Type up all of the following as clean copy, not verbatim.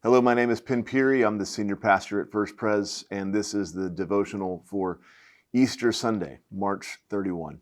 Hello, my name is Penn Peary. I'm the senior pastor at First Pres, and this is the devotional for Easter Sunday, March 31.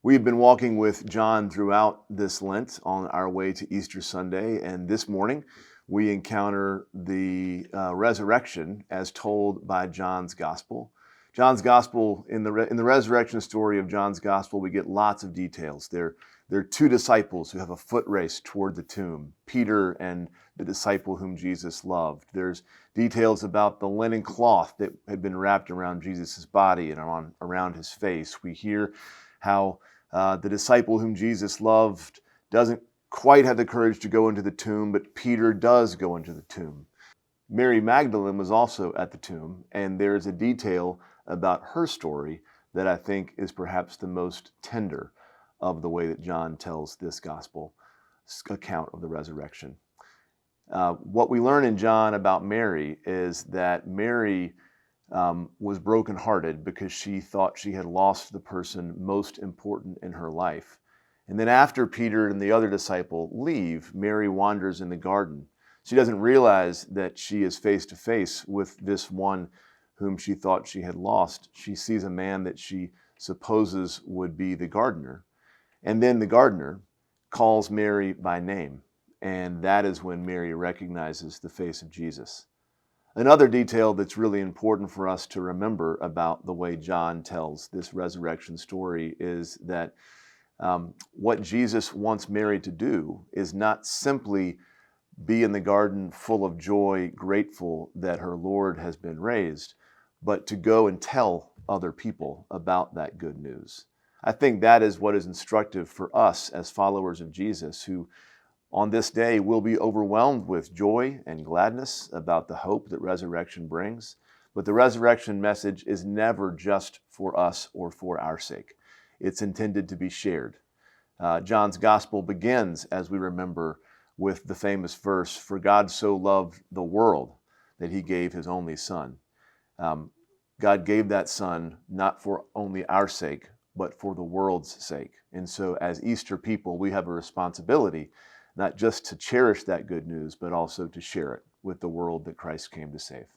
We've been walking with John throughout this Lent on our way to Easter Sunday, and this morning we encounter the resurrection as told by John's Gospel. John's Gospel, in the resurrection story of John's Gospel, we get lots of details. There are two disciples who have a foot race toward the tomb, Peter and the disciple whom Jesus loved. There's details about the linen cloth that had been wrapped around Jesus' body and around his face. We hear how the disciple whom Jesus loved doesn't quite have the courage to go into the tomb, but Peter does go into the tomb. Mary Magdalene was also at the tomb, and there's a detail about her story that I think is perhaps the most tender of the way that John tells this gospel account of the resurrection. What we learn in John about Mary is that Mary was brokenhearted because she thought she had lost the person most important in her life. And then after Peter and the other disciple leave, Mary wanders in the garden. She doesn't realize that she is face to face with this one whom she thought she had lost. She sees a man that she supposes would be the gardener. And then the gardener calls Mary by name. And that is when Mary recognizes the face of Jesus. Another detail that's really important for us to remember about the way John tells this resurrection story is that what Jesus wants Mary to do is not simply be in the garden full of joy, grateful that her Lord has been raised, but to go and tell other people about that good news. I think that is what is instructive for us as followers of Jesus, who on this day will be overwhelmed with joy and gladness about the hope that resurrection brings. But the resurrection message is never just for us or for our sake. It's intended to be shared. John's gospel begins, as we remember, with the famous verse, "For God so loved the world that he gave his only son." God gave that son not for only our sake, but for the world's sake. And so as Easter people, we have a responsibility not just to cherish that good news, but also to share it with the world that Christ came to save.